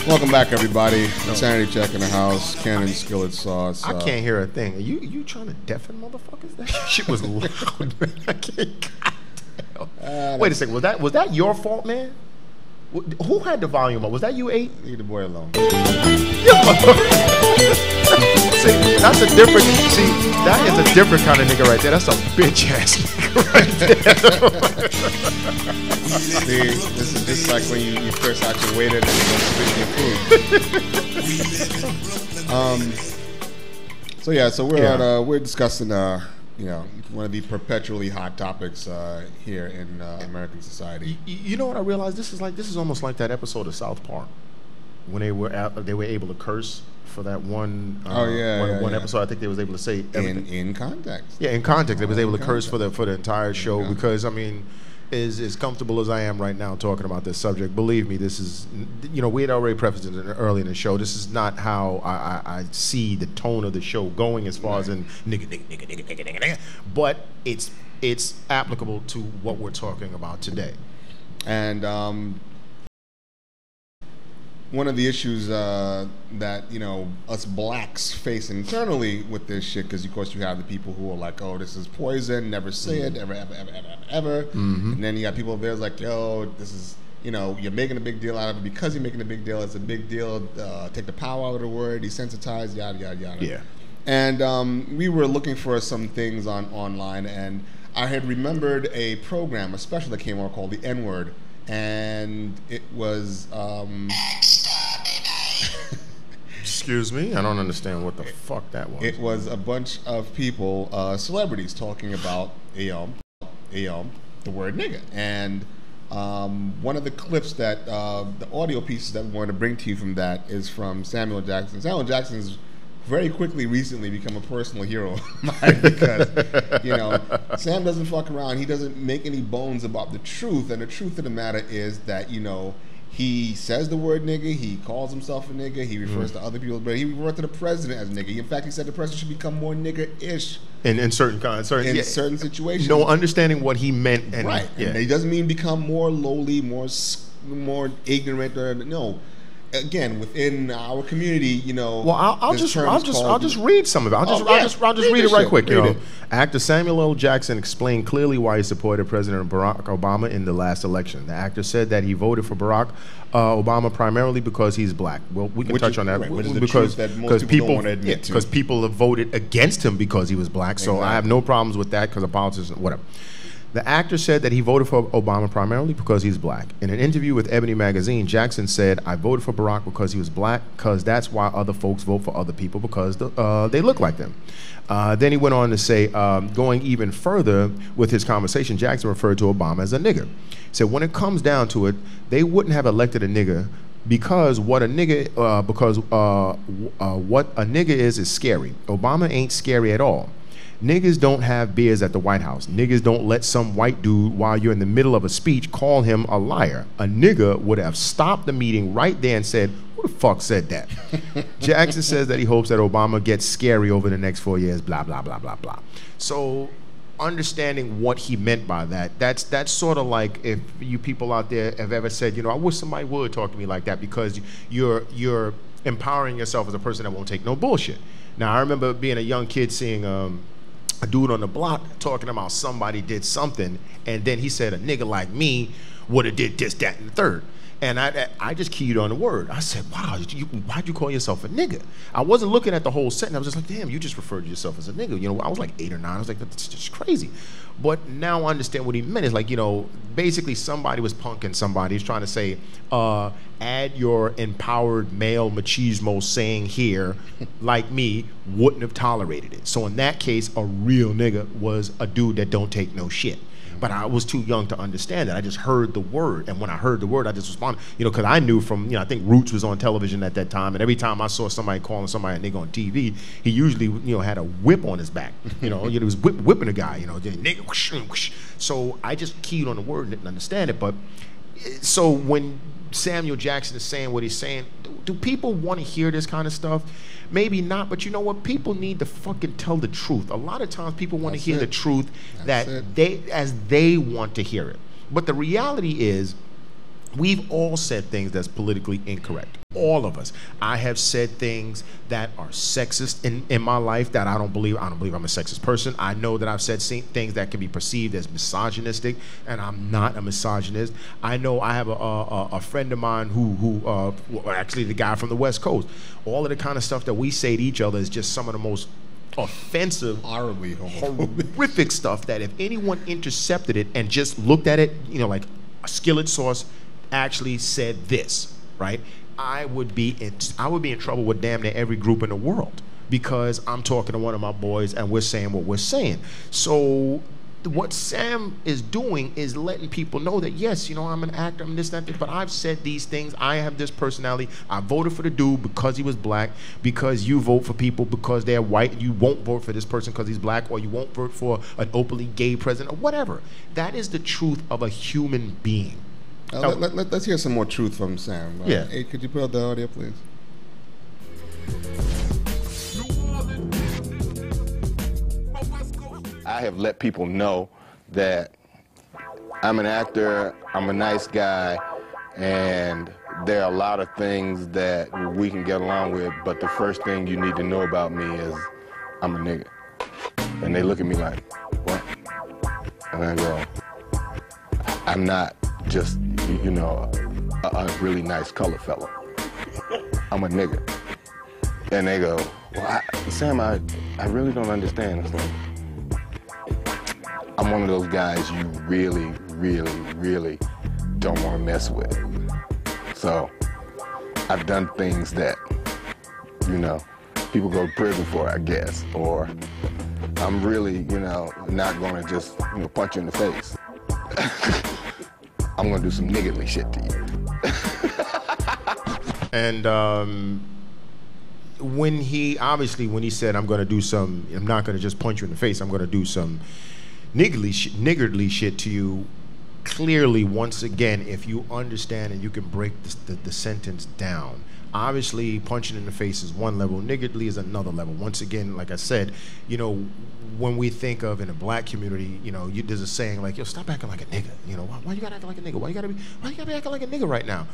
Welcome back, everybody. Insanity Check in the house. Cannon Skillet Sauce. I can't hear a thing. Are you trying to deafen motherfuckers? That shit was loud, man. I can't. Goddamn. Wait a second. Was that your fault, man? Who had the volume up? Was that you, 8? Leave the boy alone. See, that's a different. See, that is a different kind of nigga right there. That's a bitch ass nigga right there. See, this is just like when you curse out your waiter and then you don't spit your food. So we're discussing one of the perpetually hot topics here in American society. You know what I realized? This is almost like that episode of South Park when they were able to curse for that one episode. I think they was able to say everything. in context. Yeah, in context, they was able to curse for the entire show because I mean, as comfortable as I am right now talking about this subject, believe me, this is, we had already prefaced it early in the show. This is not how I see the tone of the show going as far as in nigga, but it's applicable to what we're talking about today. And one of the issues that us blacks face internally with this shit, because of course you have the people who are like, oh, this is poison, never say it, ever. Mm-hmm. And then you got people there like, yo, this is, you're making a big deal out of it. Because you're making a big deal, it's a big deal. Take the power out of the word, desensitize, yada yada yada. Yeah. And we were looking for some things online, and I had remembered a program, a special that came out called the N-Word, and it was Excuse me? I don't understand what the fuck that was. It was a bunch of people, celebrities, talking about the word nigga. And one of the clips that the audio pieces that we wanted to bring to you from that is from Samuel Jackson. Samuel Jackson's very quickly recently become a personal hero of mine because, Sam doesn't fuck around. He doesn't make any bones about the truth. And the truth of the matter is that, he says the word nigga. He calls himself a nigga. He refers to other people, but he refers to the president as nigga. In fact, he said the president should become more nigga-ish in certain certain situations. No understanding what he meant, right? Yeah. And he doesn't mean become more lowly, more ignorant. No. Again, within our community, Well, I'll just read some of it. I'll just read it right quick. Actor Samuel L. Jackson explained clearly why he supported President Barack Obama in the last election. The actor said that he voted for Barack Obama primarily because he's black. Well, we can touch on that because people have voted against him because he was black. Exactly. So I have no problems with that because of politics, whatever. The actor said that he voted for Obama primarily because he's black. In an interview with Ebony Magazine, Jackson said, I voted for Barack because he was black, because that's why other folks vote for other people, because they look like them. Then he went on to say, going even further with his conversation, Jackson referred to Obama as a nigger. He said, when it comes down to it, they wouldn't have elected a nigger because what a nigger is scary. Obama ain't scary at all. Niggas don't have beers at the White House. Niggas don't let some white dude, while you're in the middle of a speech, call him a liar. A nigga would have stopped the meeting right there and said, who the fuck said that? Jackson says that he hopes that Obama gets scary over the next 4 years, blah, blah, blah, blah, blah. So understanding what he meant by that, that's sort of like if you people out there have ever said, I wish somebody would talk to me like that, because you're empowering yourself as a person that won't take no bullshit. Now, I remember being a young kid seeing a dude on the block talking about somebody did something, and then he said a nigga like me would have did this, that, and the third. And I just keyed on the word. I said, wow, why'd you call yourself a nigga? I wasn't looking at the whole sentence. I was just like, damn, you just referred to yourself as a nigga. I was like 8 or 9. I was like, that's just crazy. But now I understand what he meant. It's like, basically somebody was punking somebody. He's trying to say, add your empowered male machismo saying here, like me, wouldn't have tolerated it. So in that case, a real nigga was a dude that don't take no shit. But I was too young to understand that. I just heard the word, and when I heard the word, I just responded. Because I knew from, I think Roots was on television at that time, and every time I saw somebody calling somebody a nigga on TV, he usually, had a whip on his back. He was whipping a guy. Nigga, whoosh, whoosh. So I just keyed on the word and didn't understand it. But so when Samuel Jackson is saying what he's saying, do people want to hear this kind of stuff? Maybe not, but you know what? People need to fucking tell the truth. A lot of times people want to hear the truth as they want to hear it. But the reality is, we've all said things that's politically incorrect. All of us. I have said things that are sexist in my life that I don't believe I'm a sexist person. I know that I've said things that can be perceived as misogynistic, and I'm not a misogynist. I know I have a friend of mine who actually the guy from the West Coast. All of the kind of stuff that we say to each other is just some of the most offensive, horrific stuff that if anyone intercepted it and just looked at it, like a skillet sauce actually said this, right? I would be in trouble with damn near every group in the world because I'm talking to one of my boys and we're saying what we're saying. So what Sam is doing is letting people know that, yes, I'm an actor, I'm this, that, but I've said these things. I have this personality. I voted for the dude because he was black, because you vote for people because they're white. You won't vote for this person because he's black, or you won't vote for an openly gay president, or whatever. That is the truth of a human being. Let's hear some more truth from Sam. Yeah. Hey, could you put up the audio, please? I have let people know that I'm an actor, I'm a nice guy, and there are a lot of things that we can get along with, but the first thing you need to know about me is I'm a nigga. And they look at me like, what? And I go, I'm not just, a really nice color fella. I'm a nigga. And they go, well, Sam, I really don't understand. It's like, I'm one of those guys you really, really, really don't want to mess with. So I've done things that, people go to prison for, I guess, or I'm really, not going to just, punch you in the face. I'm going to do some niggardly shit to you. And when he said, I'm not going to just punch you in the face, I'm going to do some niggardly shit to you, clearly, once again, if you understand and you can break the sentence down, obviously punching in the face is one level, niggardly is another level. Once again, like I said, when we think of in a black community, there's a saying like, yo, stop acting like a nigga. Why you gotta act like a nigga? Why you gotta be acting like a nigga right now?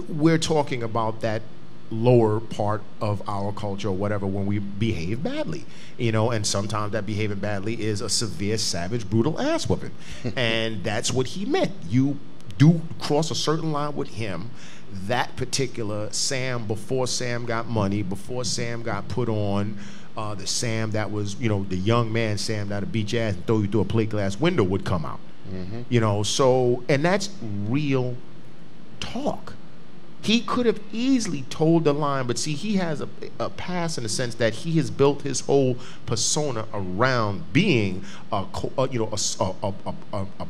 We're talking about that lower part of our culture or whatever when we behave badly, and sometimes that behaving badly is a severe, savage, brutal ass whooping. And that's what he meant. You do cross a certain line with him, that particular Sam, before Sam got money, before Sam got put on, the Sam that was, the young man Sam that'd beat your ass and throw you through a plate glass window would come out. So, and that's real talk. He could have easily told the line, but see, he has a past in the sense that he has built his whole persona around being a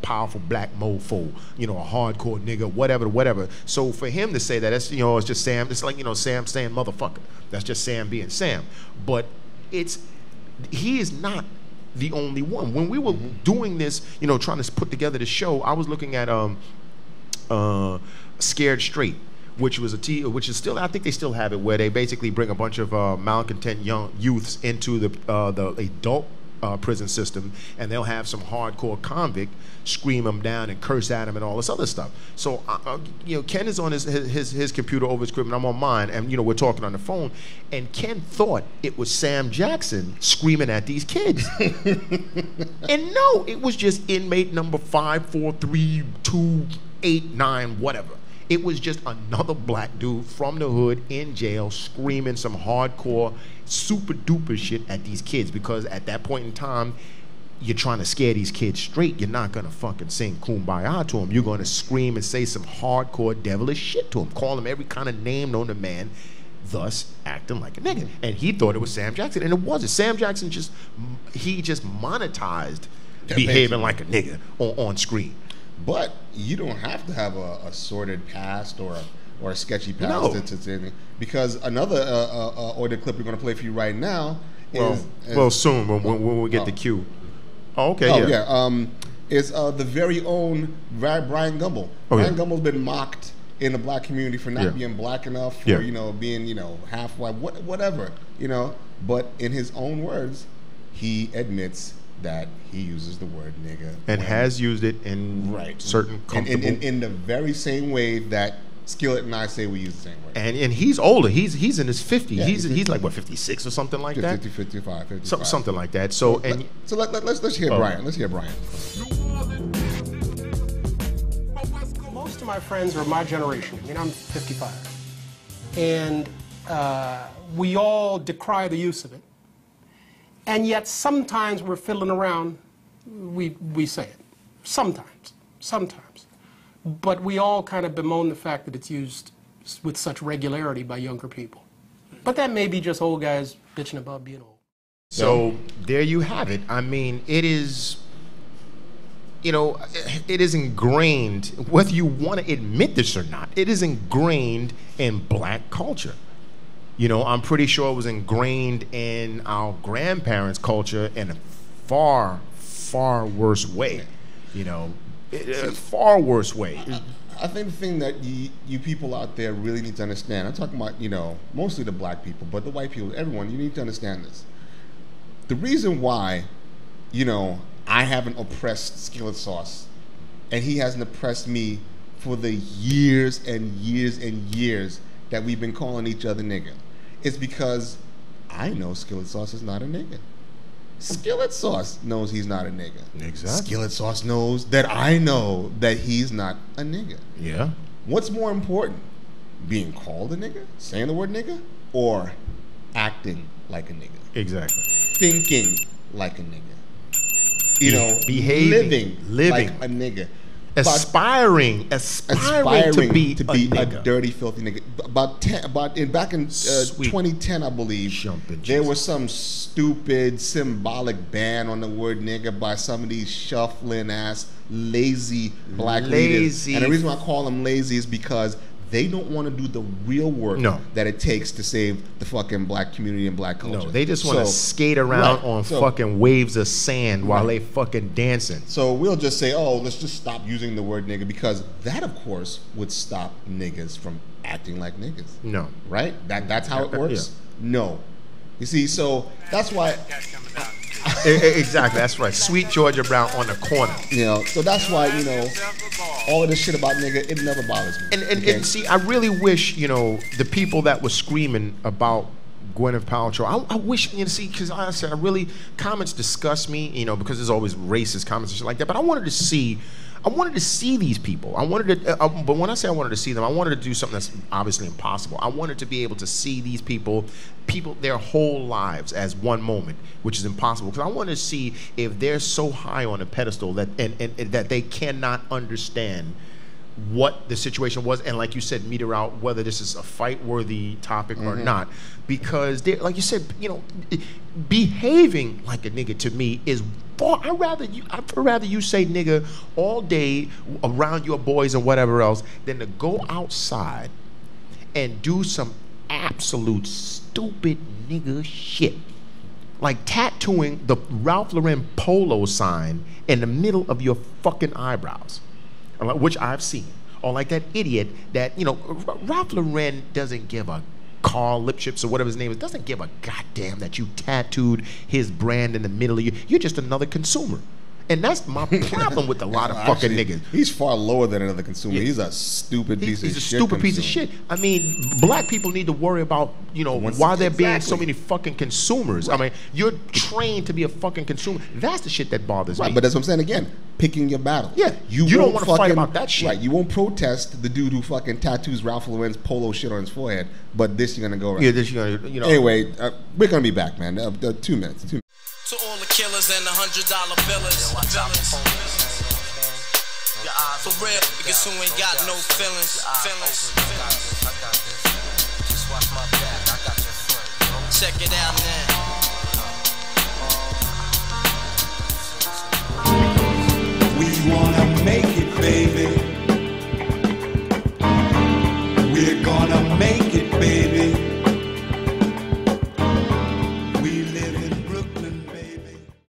powerful black mofo, a hardcore nigga, whatever. So for him to say that, that's it's just Sam. It's like Sam saying motherfucker. That's just Sam being Sam. But he is not the only one. When we were doing this, trying to put together the show, I was looking at Scared Straight, which is still, I think they still have it, where they basically bring a bunch of malcontent young youths into the adult prison system, and they'll have some hardcore convict scream them down and curse at him and all this other stuff. So Ken is on his computer over his crib, and I'm on mine, and we're talking on the phone, and Ken thought it was Sam Jackson screaming at these kids. And no, it was just inmate number 5432889 whatever. It was just another black dude from the hood in jail screaming some hardcore, super duper shit at these kids, because at that point in time, you're trying to scare these kids straight. You're not going to fucking sing Kumbaya to them. You're going to scream and say some hardcore devilish shit to them. Call them every kind of name known to man, thus acting like a nigga. And he thought it was Sam Jackson, and it wasn't. Sam Jackson just monetized behaving like a nigga on screen. But you don't have to have a sordid past or a sketchy past. No. Because another audio clip we're going to play for you right now is... soon when we get the cue. Oh, okay, It's the very own Brian Gumbel. Brian Gumbel's been mocked in the black community for not being black enough, for being half white, whatever, But in his own words, he admits that he uses the word nigga and has used it in certain comfortable... in the very same way that Skillet and I say we use the same word. And he's older. He's in his 50s. Yeah, he's like what, 56 or something like 50, that. 55. Something like that. So let's hear Brian. Let's hear Brian. Most of my friends are my generation. I mean, I'm 55, and we all decry the use of it. And yet, sometimes we're fiddling around. We say it. Sometimes. But we all kind of bemoan the fact that it's used with such regularity by younger people. But that may be just old guys bitching about being old. So there you have it. I mean, it is, it is ingrained, whether you want to admit this or not, it is ingrained in black culture. I'm pretty sure it was ingrained in our grandparents' culture in a far, far worse way. A far worse way. I think the thing that you people out there really need to understand, I'm talking about, mostly the black people, but the white people, everyone, you need to understand this. The reason why, I haven't oppressed Skillet Sauce and he hasn't oppressed me for the years and years and years that we've been calling each other nigga is because I know Skillet Sauce is not a nigga. Skillet Sauce knows he's not a nigga. Exactly. Skillet Sauce knows that I know that he's not a nigga. Yeah. What's more important? Being called a nigga? Saying the word nigga? Or acting like a nigga? Exactly. Thinking like a nigga. Behaving. Living like a nigga. Aspiring to be a dirty, filthy nigga. Back in 2010, I believe, there was some stupid symbolic ban on the word nigga by some of these shuffling ass, lazy black leaders. And the reason why I call them lazy is because they don't want to do the real work that it takes to save the fucking black community and black culture. No, they just want to skate around on fucking waves of sand while they fucking dancing. So we'll just say, let's just stop using the word nigga because that, of course, would stop niggas from acting like niggas. No. Right? That's how it works? Yeah. No. You see, so that's why... Exactly, that's right. Sweet Georgia Brown on the corner. So that's why, all of this shit about nigga, it never bothers me. And see, I really wish, the people that were screaming about Gwyneth Paltrow, I wish, because I said, comments disgust me, because there's always racist comments and shit like that, but I wanted to see these people. But when I say I wanted to see them, I wanted to do something that's obviously impossible. I wanted to be able to see these people their whole lives as one moment, which is impossible. Because I wanted to see if they're so high on a pedestal that and that they cannot understand what the situation was, and like you said, meter out whether this is a fight-worthy topic or not. Because, like you said, behaving like a nigga to me is far. I'd rather you say nigga all day around your boys and whatever else than to go outside and do some absolute stupid nigga shit. Like tattooing the Ralph Lauren polo sign in the middle of your fucking eyebrows, which I've seen. Or like that idiot that, Ralph Lauren doesn't give a Carl Lipships or whatever his name is, doesn't give a goddamn that you tattooed his brand in the middle of you. You're just another consumer. And that's my problem with a lot of fucking niggas. He's far lower than another consumer. Yeah. He's a stupid piece of shit. He's a stupid piece of shit. I mean, black people need to worry about, why they're being so many fucking consumers. Right. I mean, you're trained to be a fucking consumer. That's the shit that bothers me. But that's what I'm saying again. Picking your battle. Yeah. You don't want to fight about that shit. Right. You won't protest the dude who fucking tattoos Ralph Lauren's polo shit on his forehead, but this you're going to go around. Yeah, this you're going to, Anyway, we're going to be back, man. 2 minutes. To all the killers and the $100 billers. For real, because who ain't got no feelings. Check it out now. We wanna make it, baby.